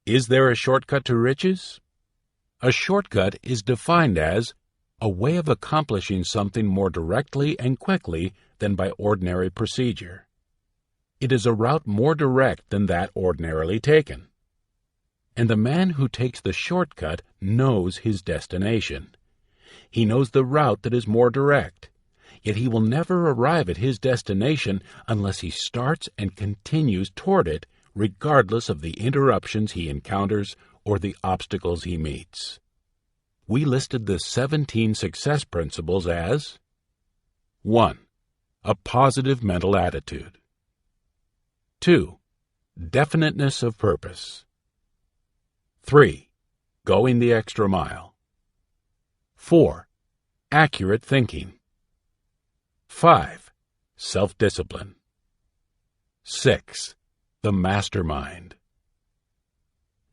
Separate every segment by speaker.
Speaker 1: Is there a shortcut to riches? A shortcut is defined as a way of accomplishing something more directly and quickly than by ordinary procedure. It is a route more direct than that ordinarily taken. And the man who takes the shortcut knows his destination. He knows the route that is more direct, yet he will never arrive at his destination unless he starts and continues toward it, regardless of the interruptions he encounters or the obstacles he meets. We listed the 17 success principles as 1. A positive mental attitude. 2. Definiteness of purpose. 3. Going the extra mile. 4. Accurate thinking. 5. Self-discipline. 6. The mastermind.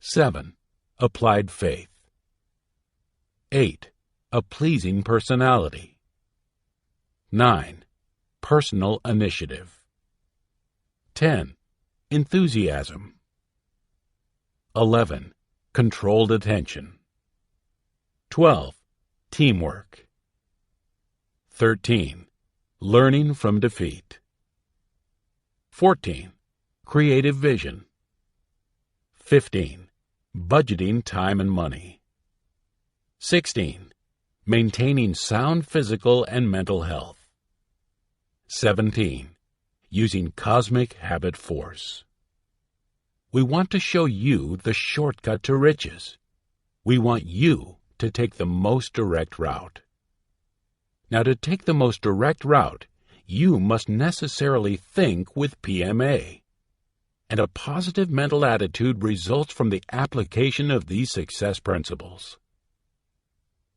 Speaker 1: 7. Applied faith. 8. A pleasing personality. 9. Personal initiative. 10. Enthusiasm. 11. Controlled attention. 12. Teamwork. 13. Learning from defeat. 14. Creative vision. 15. Budgeting time and money. 16. Maintaining sound physical and mental health. 17. Using cosmic habit force. We want to show you the shortcut to riches. We want you to take the most direct route. Now, to take the most direct route, you must necessarily think with PMA. And a positive mental attitude results from the application of these success principles.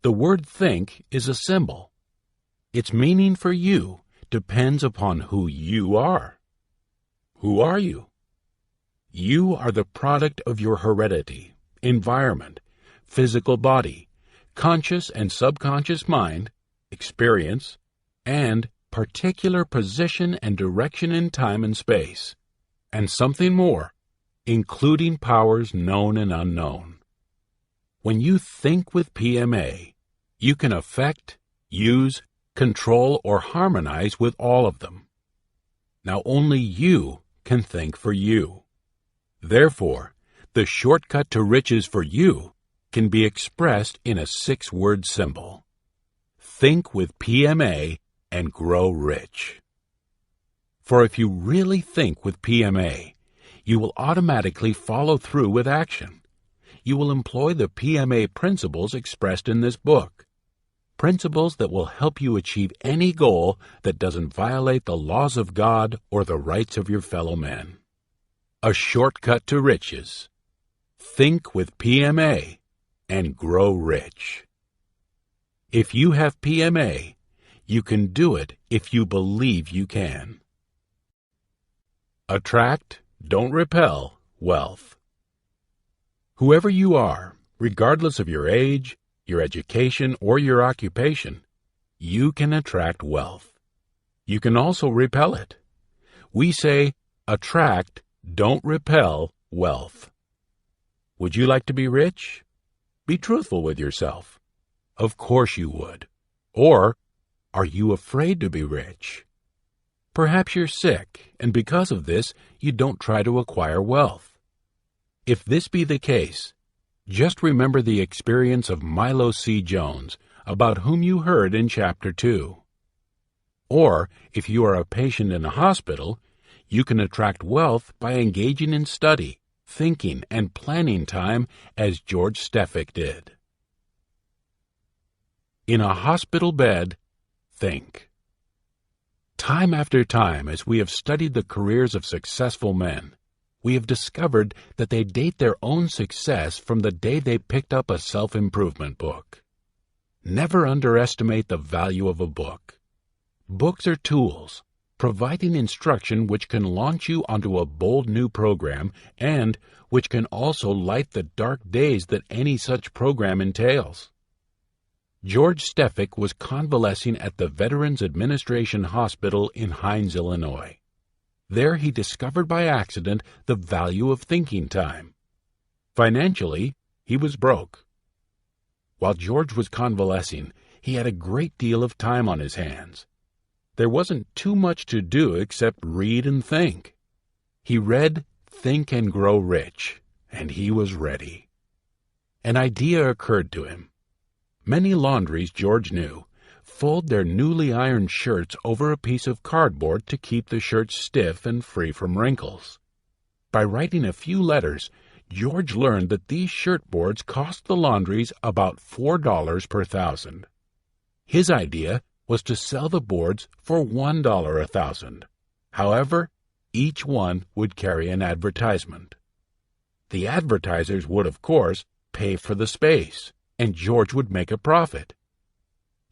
Speaker 1: The word think is a symbol. Its meaning for you depends upon who you are. Who are you? You are the product of your heredity, environment, physical body, conscious and subconscious mind, experience, and particular position and direction in time and space, and something more, including powers known and unknown. When you think with PMA, you can affect, use, control, or harmonize with all of them. Now only you can think for you. Therefore, the shortcut to riches for you can be expressed in a 6-word symbol. Think with PMA and grow rich. For if you really think with PMA, you will automatically follow through with action. You will employ the PMA principles expressed in this book. Principles that will help you achieve any goal that doesn't violate the laws of God or the rights of your fellow men. A shortcut to riches. Think with PMA and grow rich. If you have PMA, you can do it if you believe you can. Attract, don't repel, wealth. Whoever you are, regardless of your age, your education, or your occupation, you can attract wealth. You can also repel it. We say, attract, don't repel, wealth. Would you like to be rich? Be truthful with yourself. Of course you would. Or, are you afraid to be rich? Perhaps you're sick, and because of this, you don't try to acquire wealth. If this be the case, just remember the experience of Milo C. Jones, about whom you heard in Chapter 2. Or, if you are a patient in a hospital, you can attract wealth by engaging in study, thinking, and planning time as George Stefik did. In a hospital bed, think. Time after time, as we have studied the careers of successful men, we have discovered that they date their own success from the day they picked up a self-improvement book. Never underestimate the value of a book. Books are tools, providing instruction which can launch you onto a bold new program and which can also light the dark days that any such program entails. George Stefik was convalescing at the Veterans Administration Hospital in Hines, Illinois. There he discovered by accident the value of thinking time. Financially, he was broke. While George was convalescing, he had a great deal of time on his hands. There wasn't too much to do except read and think. He read Think and Grow Rich, and he was ready. An idea occurred to him. Many laundries, George knew, fold their newly ironed shirts over a piece of cardboard to keep the shirt stiff and free from wrinkles. By writing a few letters, George learned that these shirt boards cost the laundries about $4 per thousand. His idea was to sell the boards for $1 a thousand. However, each one would carry an advertisement. The advertisers would, of course, pay for the space, and George would make a profit.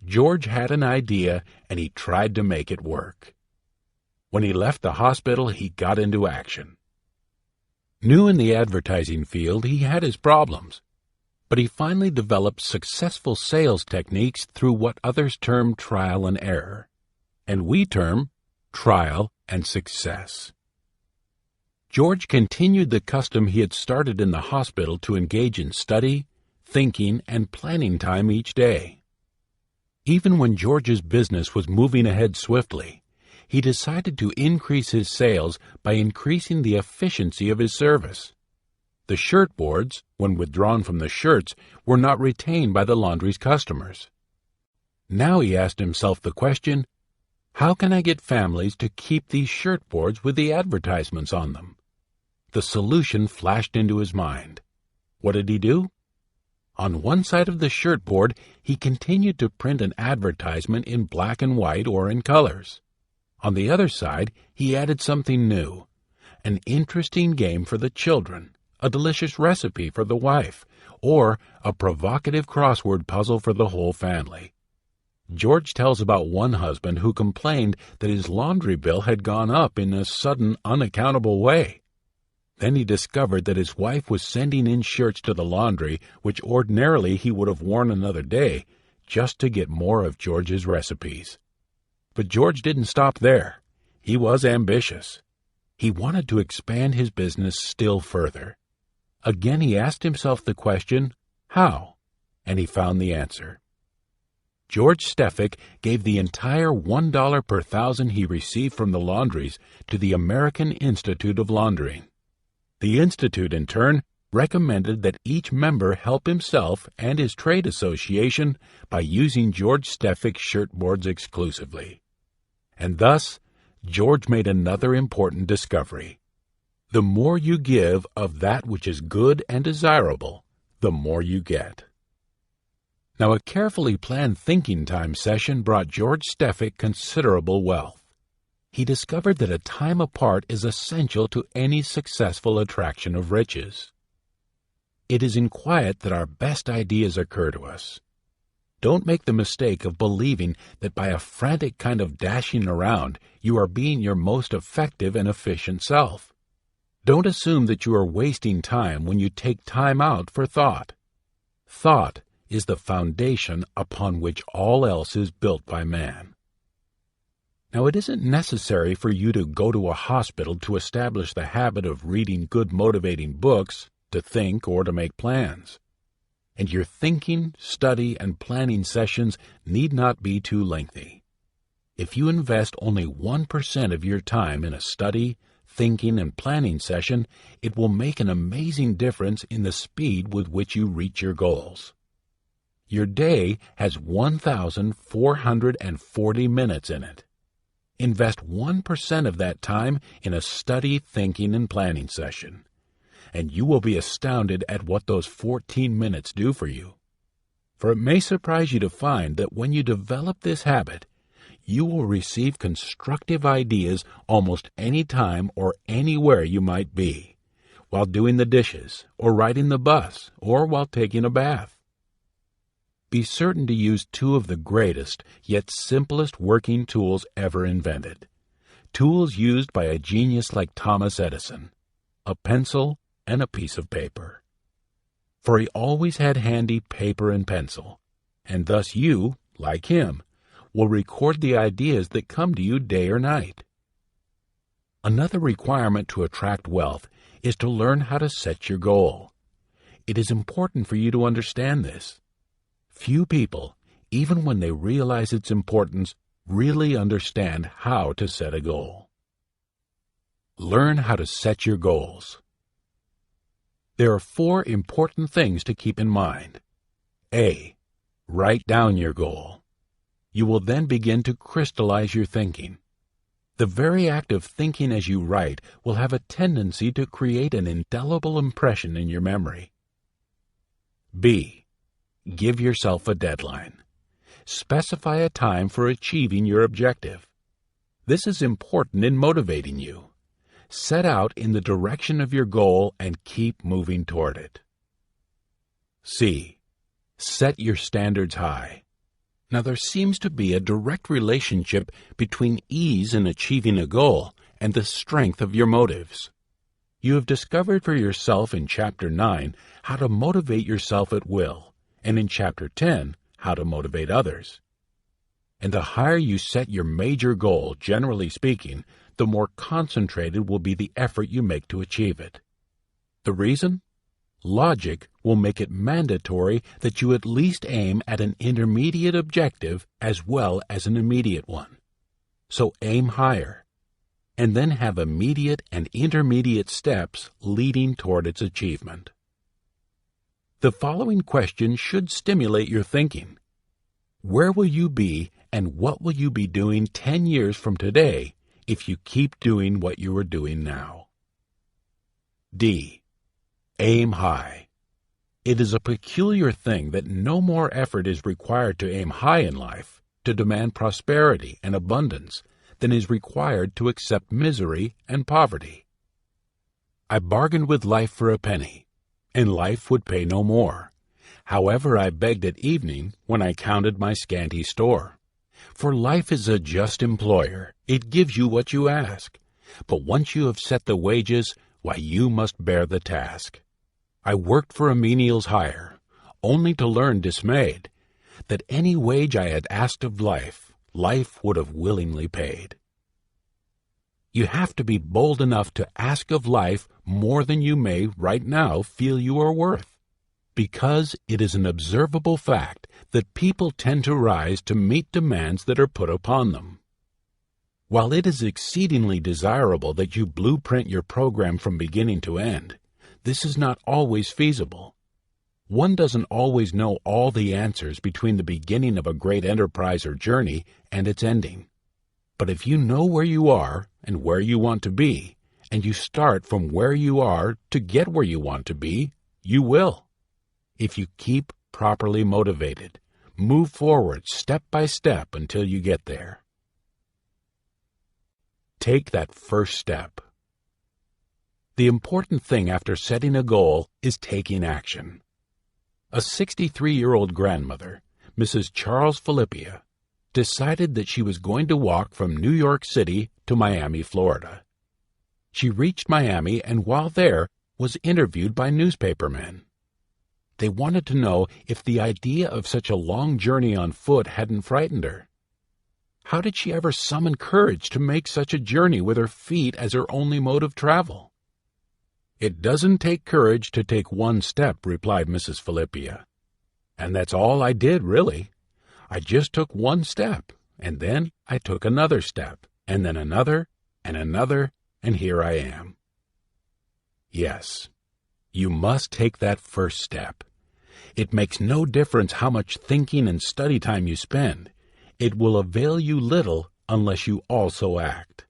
Speaker 1: George had an idea, and he tried to make it work. When he left the hospital, he got into action. New in the advertising field, he had his problems, but he finally developed successful sales techniques through what others term trial and error, and we term trial and success. George continued the custom he had started in the hospital to engage in study, thinking, and planning time each day. Even when George's business was moving ahead swiftly, he decided to increase his sales by increasing the efficiency of his service. The shirt boards, when withdrawn from the shirts, were not retained by the laundry's customers. Now he asked himself the question, how can I get families to keep these shirt boards with the advertisements on them? The solution flashed into his mind. What did he do? On one side of the shirt board, he continued to print an advertisement in black and white or in colors. On the other side, he added something new, an interesting game for the children, a delicious recipe for the wife, or a provocative crossword puzzle for the whole family. George tells about one husband who complained that his laundry bill had gone up in a sudden, unaccountable way. Then he discovered that his wife was sending in shirts to the laundry which ordinarily he would have worn another day, just to get more of George's recipes. But George didn't stop there. He was ambitious. He wanted to expand his business still further. Again he asked himself the question, how? And he found the answer. George Stefik gave the entire $1 per thousand he received from the laundries to the American Institute of Laundering. The Institute, in turn, recommended that each member help himself and his trade association by using George Stefik's shirt boards exclusively. And thus, George made another important discovery. The more you give of that which is good and desirable, the more you get. Now, a carefully planned thinking time session brought George Stefik considerable wealth. He discovered that a time apart is essential to any successful attraction of riches. It is in quiet that our best ideas occur to us. Don't make the mistake of believing that by a frantic kind of dashing around you are being your most effective and efficient self. Don't assume that you are wasting time when you take time out for thought. Thought is the foundation upon which all else is built by man. Now, it isn't necessary for you to go to a hospital to establish the habit of reading good motivating books, to think, or to make plans. And your thinking, study, and planning sessions need not be too lengthy. If you invest only 1% of your time in a study, thinking, and planning session, it will make an amazing difference in the speed with which you reach your goals. Your day has 1,440 minutes in it. Invest 1% of that time in a study, thinking, and planning session, and you will be astounded at what those 14 minutes do for you. For it may surprise you to find that when you develop this habit, you will receive constructive ideas almost any time or anywhere you might be, while doing the dishes, or riding the bus, or while taking a bath. Be certain to use two of the greatest yet simplest working tools ever invented. Tools used by a genius like Thomas Edison, a pencil and a piece of paper. For he always had handy paper and pencil, and thus you, like him, will record the ideas that come to you day or night. Another requirement to attract wealth is to learn how to set your goal. It is important for you to understand this. Few people, even when they realize its importance, really understand how to set a goal. Learn how to set your goals. There are 4 important things to keep in mind. A. Write down your goal. You will then begin to crystallize your thinking. The very act of thinking as you write will have a tendency to create an indelible impression in your memory. B. Give yourself a deadline. Specify a time for achieving your objective. This is important in motivating you. Set out in the direction of your goal and keep moving toward it. C. Set your standards high. Now, there seems to be a direct relationship between ease in achieving a goal and the strength of your motives. You have discovered for yourself in Chapter 9 how to motivate yourself at will, and in Chapter 10 how to motivate others. And the higher you set your major goal, generally speaking, the more concentrated will be the effort you make to achieve it. The reason? Logic will make it mandatory that you at least aim at an intermediate objective as well as an immediate one. So aim higher, and then have immediate and intermediate steps leading toward its achievement. The following question should stimulate your thinking. Where will you be and what will you be doing 10 years from today if you keep doing what you are doing now? D. Aim high. It is a peculiar thing that no more effort is required to aim high in life, to demand prosperity and abundance, than is required to accept misery and poverty. I bargained with life for a penny, and life would pay no more. However, I begged at evening when I counted my scanty store. For life is a just employer. It gives you what you ask. But once you have set the wages, why, you must bear the task. I worked for a menial's hire, only to learn dismayed that any wage I had asked of life, life would have willingly paid. You have to be bold enough to ask of life more than you may right now feel you are worth, because it is an observable fact that people tend to rise to meet demands that are put upon them. While it is exceedingly desirable that you blueprint your program from beginning to end, this is not always feasible. One doesn't always know all the answers between the beginning of a great enterprise or journey and its ending. But if you know where you are and where you want to be, and you start from where you are to get where you want to be, you will. If you keep properly motivated, move forward step by step until you get there. Take that first step. The important thing after setting a goal is taking action. A 63-year-old grandmother, Mrs. Charles Philippia, decided that she was going to walk from New York City to Miami, Florida. She reached Miami and while there was interviewed by newspapermen. They wanted to know if the idea of such a long journey on foot hadn't frightened her. How did she ever summon courage to make such a journey with her feet as her only mode of travel? "It doesn't take courage to take one step," replied Mrs. Philippia. "And that's all I did, really. I just took one step, and then I took another step, and then another, and here I am." Yes, you must take that first step. It makes no difference how much thinking and study time you spend. It will avail you little unless you also act.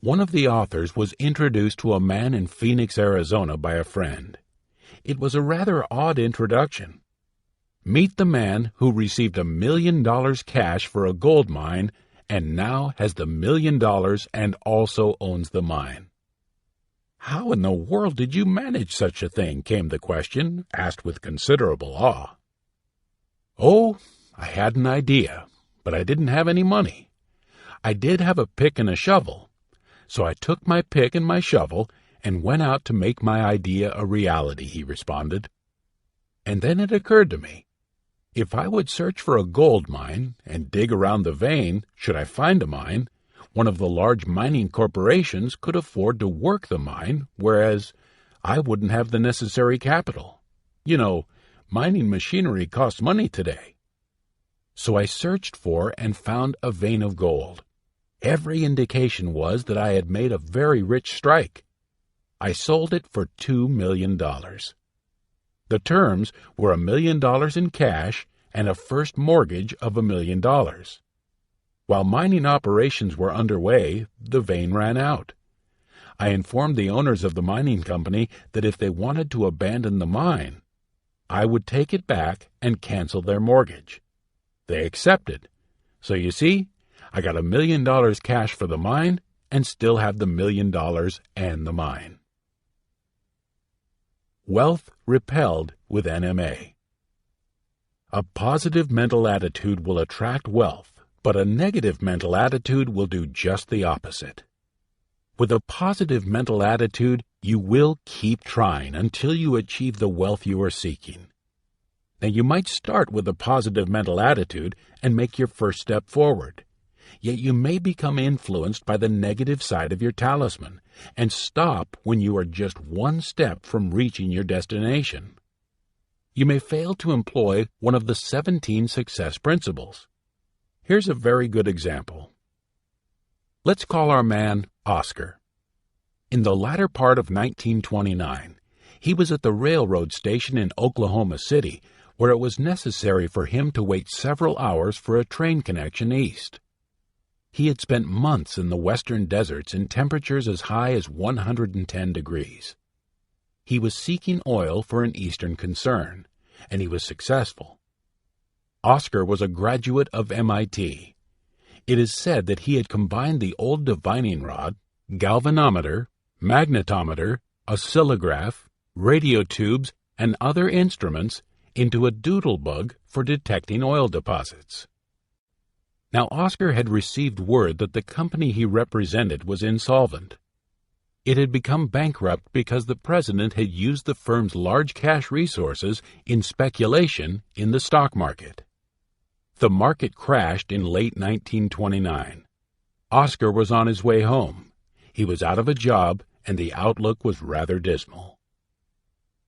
Speaker 1: One of the authors was introduced to a man in Phoenix, Arizona by a friend. It was a rather odd introduction. Meet the man who received $1 million cash for a gold mine and now has the $1 million and also owns the mine. "How in the world did you manage such a thing?" came the question, asked with considerable awe. "Oh, I had an idea, but I didn't have any money. I did have a pick and a shovel. So I took my pick and my shovel and went out to make my idea a reality," he responded. "And then it occurred to me, if I would search for a gold mine and dig around the vein, should I find a mine, one of the large mining corporations could afford to work the mine, whereas I wouldn't have the necessary capital. You know, mining machinery costs money today. So I searched for and found a vein of gold. Every indication was that I had made a very rich strike. I sold it for $2 million. The terms were $1 million in cash and a first mortgage of $1 million. While mining operations were underway, the vein ran out. I informed the owners of the mining company that if they wanted to abandon the mine, I would take it back and cancel their mortgage. They accepted. So you see, I got $1 million cash for the mine and still have the $1 million and the mine. Wealth repelled with NMA. A positive mental attitude will attract wealth, but a negative mental attitude will do just the opposite. With a positive mental attitude, you will keep trying until you achieve the wealth you are seeking. Now, you might start with a positive mental attitude and make your first step forward. Yet you may become influenced by the negative side of your talisman and stop when you are just one step from reaching your destination. You may fail to employ one of the 17 success principles. Here's a very good example. Let's call our man Oscar. In the latter part of 1929, he was at the railroad station in Oklahoma City, where it was necessary for him to wait several hours for a train connection east. He had spent months in the western deserts in temperatures as high as 110 degrees. He was seeking oil for an eastern concern, and he was successful. Oscar was a graduate of MIT. It is said that he had combined the old divining rod, galvanometer, magnetometer, oscillograph, radio tubes, and other instruments into a doodlebug for detecting oil deposits. Now, Oscar had received word that the company he represented was insolvent. It had become bankrupt because the president had used the firm's large cash resources in speculation in the stock market. The market crashed in late 1929. Oscar was on his way home. He was out of a job, and the outlook was rather dismal.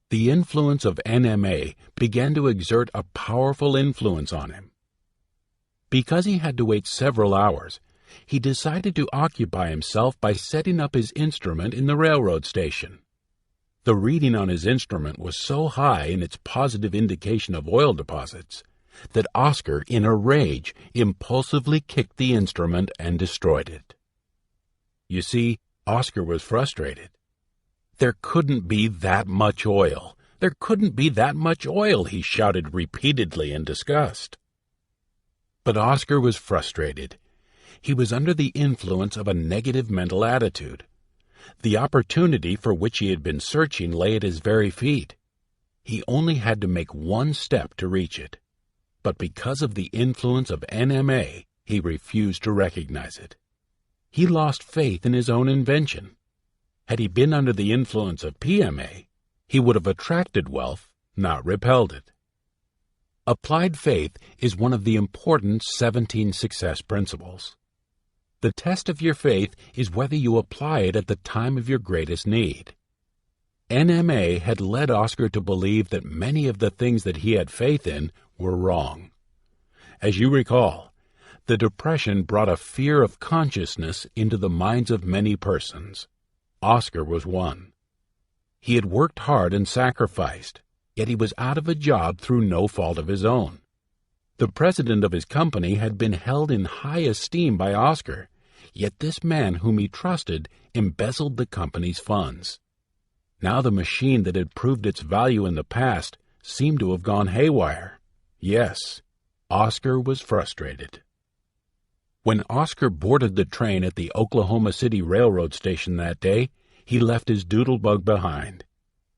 Speaker 1: The influence of NMA began to exert a powerful influence on him. Because he had to wait several hours, he decided to occupy himself by setting up his instrument in the railroad station. The reading on his instrument was so high in its positive indication of oil deposits that Oscar, in a rage, impulsively kicked the instrument and destroyed it. You see, Oscar was frustrated. There couldn't be that much oil. There couldn't be that much oil, he shouted repeatedly in disgust. But Oscar was frustrated. He was under the influence of a negative mental attitude. The opportunity for which he had been searching lay at his very feet. He only had to make one step to reach it. But because of the influence of NMA, he refused to recognize it. He lost faith in his own invention. Had he been under the influence of PMA, he would have attracted wealth, not repelled it. Applied faith is one of the important 17 success principles. The test of your faith is whether you apply it at the time of your greatest need. NMA had led Oscar to believe that many of the things that he had faith in were wrong. As you recall, the Depression brought a fear of consciousness into the minds of many persons. Oscar was one. He had worked hard and sacrificed, yet he was out of a job through no fault of his own. The president of his company had been held in high esteem by Oscar, yet this man whom he trusted embezzled the company's funds. Now the machine that had proved its value in the past seemed to have gone haywire. Yes, Oscar was frustrated. When Oscar boarded the train at the Oklahoma City Railroad station that day, he left his doodlebug behind.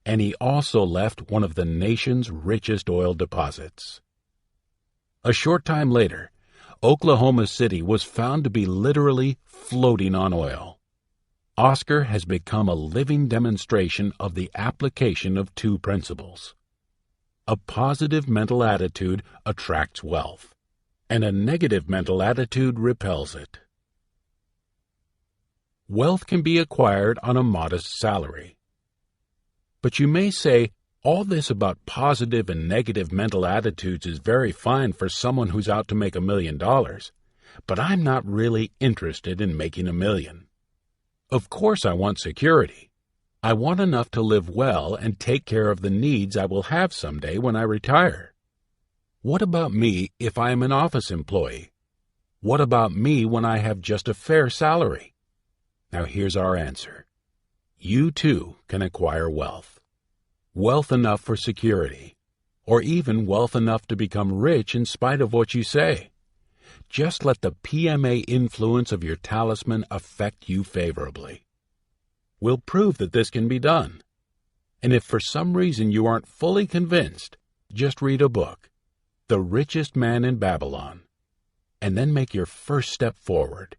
Speaker 1: And he also left one of the nation's richest oil deposits. A short time later, Oklahoma City was found to be literally floating on oil. Oscar has become a living demonstration of the application of two principles. A positive mental attitude attracts wealth, and a negative mental attitude repels it. Wealth can be acquired on a modest salary. But you may say, all this about positive and negative mental attitudes is very fine for someone who's out to make $1 million, but I'm not really interested in making $1 million. Of course I want security. I want enough to live well and take care of the needs I will have someday when I retire. What about me if I am an office employee? What about me when I have just a fair salary? Now here's our answer. You too can acquire wealth. Wealth enough for security, or even wealth enough to become rich in spite of what you say. Just let the PMA influence of your talisman affect you favorably. We'll prove that this can be done. And if for some reason you aren't fully convinced, just read a book, The Richest Man in Babylon, and then make your first step forward.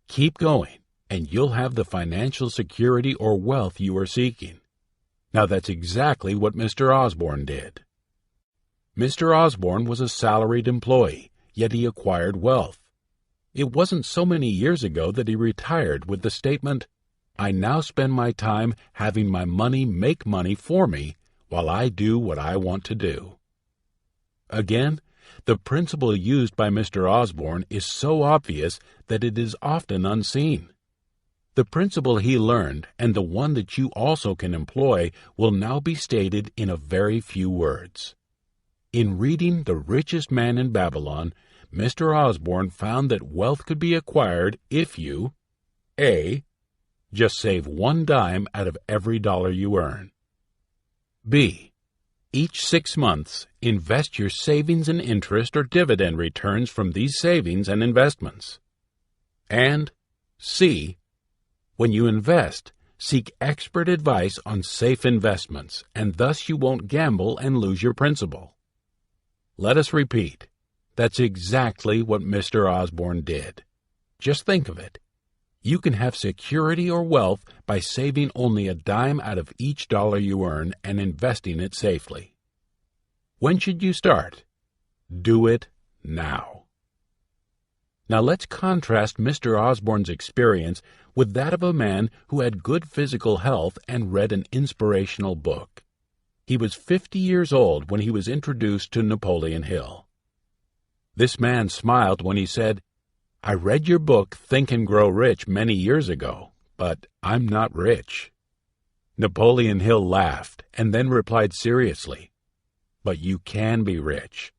Speaker 1: Keep going, and you'll have the financial security or wealth you are seeking. Now that's exactly what Mr. Osborne did. Mr. Osborne was a salaried employee, yet he acquired wealth. It wasn't so many years ago that he retired with the statement, "I now spend my time having my money make money for me while I do what I want to do." Again, the principle used by Mr. Osborne is so obvious that it is often unseen. The principle he learned, and the one that you also can employ, will now be stated in a very few words. In reading The Richest Man in Babylon, Mr. Osborne found that wealth could be acquired if you A. Just save 1 dime out of every dollar you earn. B. Each 6 months, invest your savings and interest or dividend returns from these savings and investments. And C. When you invest, seek expert advice on safe investments, and thus you won't gamble and lose your principal. Let us repeat. That's exactly what Mr. Osborne did. Just think of it. You can have security or wealth by saving only a dime out of each dollar you earn and investing it safely. When should you start? Do it now. Now let's contrast Mr. Osborne's experience with that of a man who had good physical health and read an inspirational book. He was 50 years old when he was introduced to Napoleon Hill. This man smiled when he said, "I read your book, Think and Grow Rich, many years ago, but I'm not rich." Napoleon Hill laughed and then replied seriously, "But you can be rich.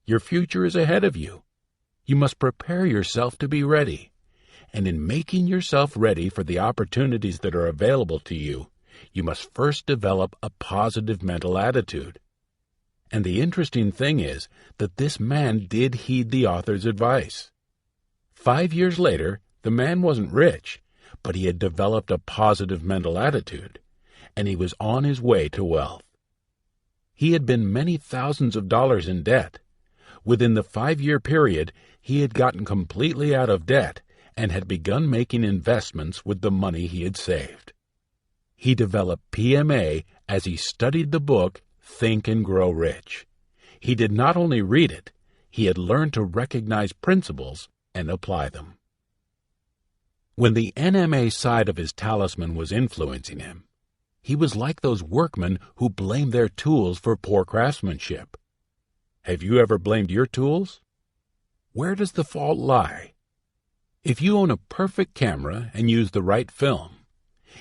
Speaker 1: Your future is ahead of you. You must prepare yourself to be ready. And in making yourself ready for the opportunities that are available to you, you must first develop a positive mental attitude." And the interesting thing is that this man did heed the author's advice. 5 years later, the man wasn't rich, but he had developed a positive mental attitude, and he was on his way to wealth. He had been many thousands of dollars in debt. Within the 5-year period, he had gotten completely out of debt and had begun making investments with the money he had saved. He developed PMA as he studied the book Think and Grow Rich. He did not only read it, he had learned to recognize principles and apply them. When the NMA side of his talisman was influencing him, he was like those workmen who blame their tools for poor craftsmanship. Have you ever blamed your tools? Where does the fault lie? If you own a perfect camera and use the right film,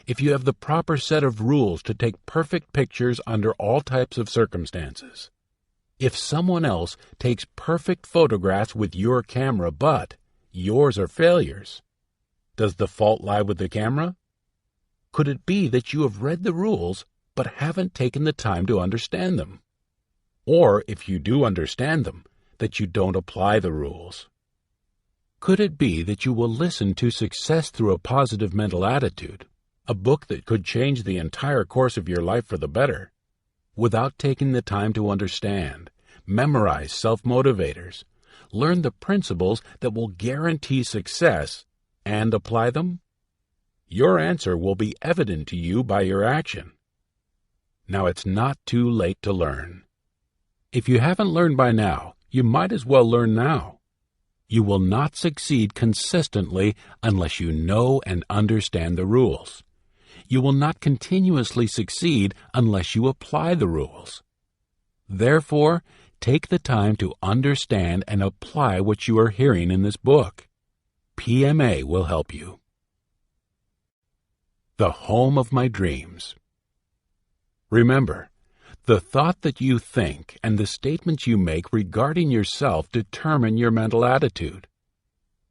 Speaker 1: if you have the proper set of rules to take perfect pictures under all types of circumstances, if someone else takes perfect photographs with your camera but yours are failures, does the fault lie with the camera? Could it be that you have read the rules but haven't taken the time to understand them? Or, if you do understand them, that you don't apply the rules? Could it be that you will listen to Success Through a Positive Mental Attitude, a book that could change the entire course of your life for the better, without taking the time to understand, memorize self-motivators, learn the principles that will guarantee success, and apply them? Your answer will be evident to you by your action. Now it's not too late to learn. If you haven't learned by now, you might as well learn now. You will not succeed consistently unless you know and understand the rules. You will not continuously succeed unless you apply the rules. Therefore, take the time to understand and apply what you are hearing in this book. PMA will help you. The home of my dreams. Remember, the thought that you think and the statements you make regarding yourself determine your mental attitude.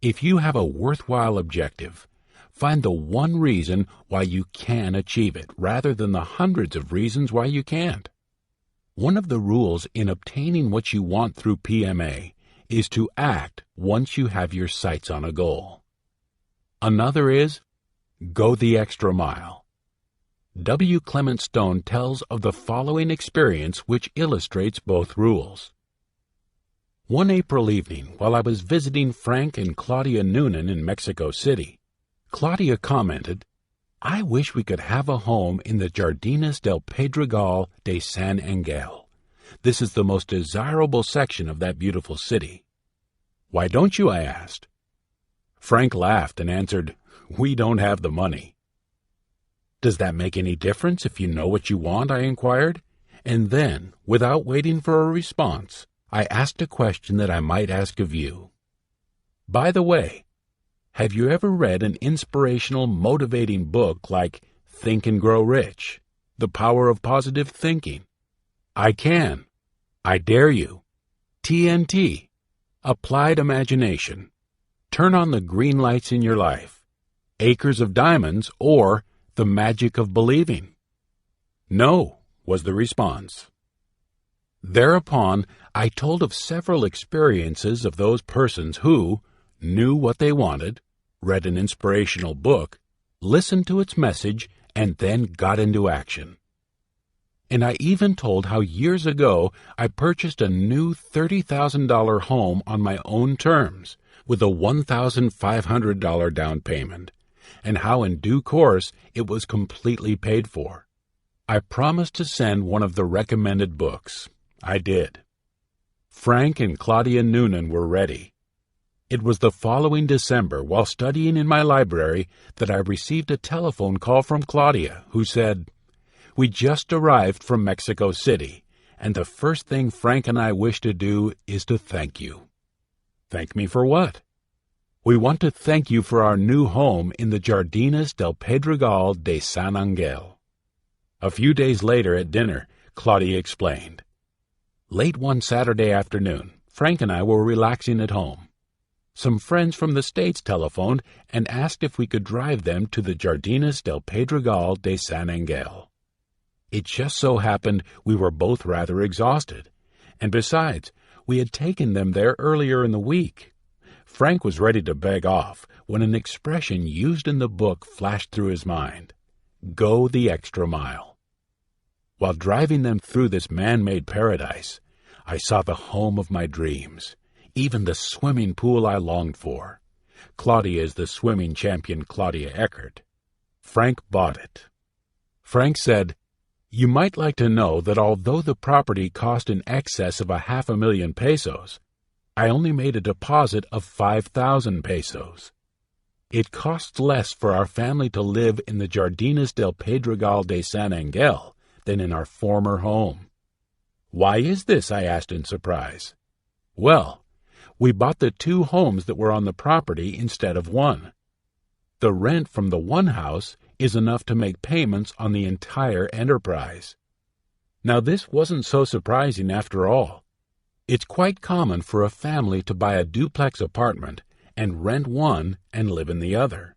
Speaker 1: If you have a worthwhile objective, find the one reason why you can achieve it rather than the hundreds of reasons why you can't. One of the rules in obtaining what you want through PMA is to act once you have your sights on a goal. Another is, go the extra mile. W. Clement Stone tells of the following experience which illustrates both rules. One April evening, while I was visiting Frank and Claudia Noonan in Mexico City, Claudia commented, "I wish we could have a home in the Jardines del Pedregal de San Angel. This is the most desirable section of that beautiful city." "Why don't you?" I asked. Frank laughed and answered, "We don't have the money." "Does that make any difference if you know what you want?" I inquired. And then, without waiting for a response, I asked a question that I might ask of you. By the way, have you ever read an inspirational, motivating book like Think and Grow Rich? The Power of Positive Thinking? I can. I dare you. TNT. Applied Imagination. Turn on the green lights in your life. Acres of Diamonds, or The Magic of Believing? No, was the response. Thereupon, I told of several experiences of those persons who knew what they wanted, read an inspirational book, listened to its message, and then got into action. And I even told how years ago I purchased a new $30,000 home on my own terms with a $1,500 down payment, and how in due course it was completely paid for. I promised to send one of the recommended books. I did. Frank and Claudia Noonan were ready. It was the following December, while studying in my library, that I received a telephone call from Claudia, who said, "We just arrived from Mexico City, and the first thing Frank and I wish to do is to thank you." "Thank me for what?" "We want to thank you for our new home in the Jardines del Pedregal de San Angel." A few days later at dinner, Claudia explained. Late one Saturday afternoon, Frank and I were relaxing at home. Some friends from the States telephoned and asked if we could drive them to the Jardines del Pedregal de San Angel. It just so happened we were both rather exhausted, and besides, we had taken them there earlier in the week. Frank was ready to beg off when an expression used in the book flashed through his mind: go the extra mile. While driving them through this man-made paradise, I saw the home of my dreams, even the swimming pool I longed for. Claudia is the swimming champion Claudia Eckert. Frank bought it. Frank said, "You might like to know that although the property cost in excess of 500,000 pesos, I only made a deposit of 5,000 pesos. It costs less for our family to live in the Jardines del Pedregal de San Angel than in our former home." "Why is this?" I asked in surprise. "Well, we bought the two homes that were on the property instead of one. The rent from the one house is enough to make payments on the entire enterprise." Now this wasn't so surprising after all. It's quite common for a family to buy a duplex apartment and rent one and live in the other.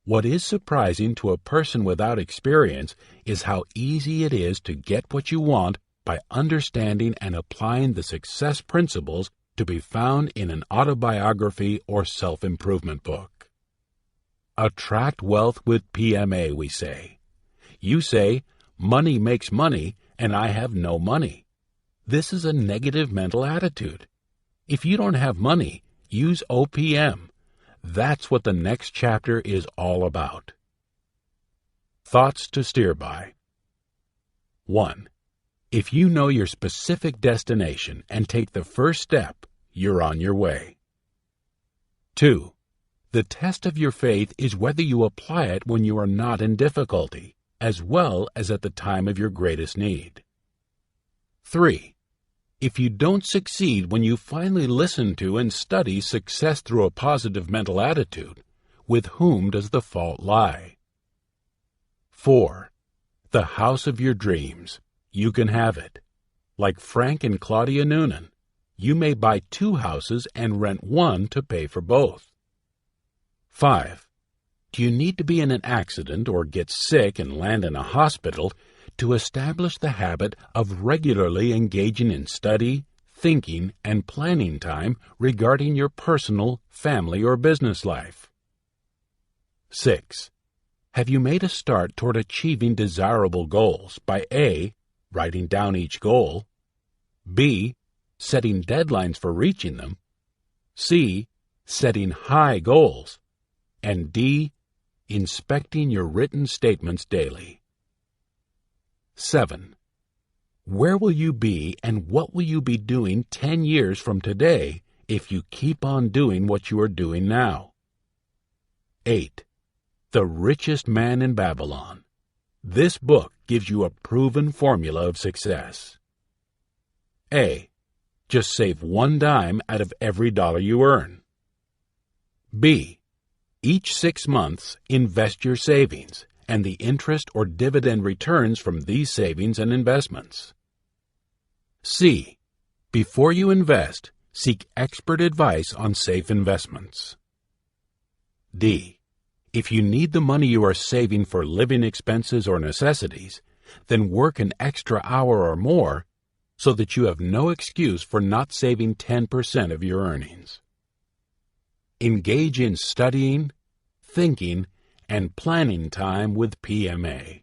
Speaker 1: What is surprising to a person without experience is how easy it is to get what you want by understanding and applying the success principles to be found in an autobiography or self-improvement book. Attract wealth with PMA, we say. You say, money makes money, and I have no money. This is a negative mental attitude. If you don't have money, use OPM. That's what the next chapter is all about. Thoughts to steer by. 1. If you know your specific destination and take the first step, you're on your way. 2. The test of your faith is whether you apply it when you are not in difficulty, as well as at the time of your greatest need. 3. If you don't succeed when you finally listen to and study success through a positive mental attitude, with whom does the fault lie? 4. The house of your dreams. You can have it. Like Frank and Claudia Noonan, you may buy 2 houses and rent one to pay for both. 5. Do you need to be in an accident or get sick and land in a hospital to establish the habit of regularly engaging in study, thinking, and planning time regarding your personal, family, or business life? 6. Have you made a start toward achieving desirable goals by A. writing down each goal, B. setting deadlines for reaching them, C. setting high goals, and D. inspecting your written statements daily? 7. Where will you be and what will you be doing 10 years from today if you keep on doing what you are doing now? 8. The Richest Man in Babylon. This book gives you a proven formula of success. A. Just save 1 dime out of every dollar you earn. B. Each 6 months, invest your savings and the interest or dividend returns from these savings and investments. C. Before you invest, seek expert advice on safe investments. D. If you need the money you are saving for living expenses or necessities, then work an extra hour or more so that you have no excuse for not saving 10% of your earnings. Engage in studying, thinking, and planning time with PMA.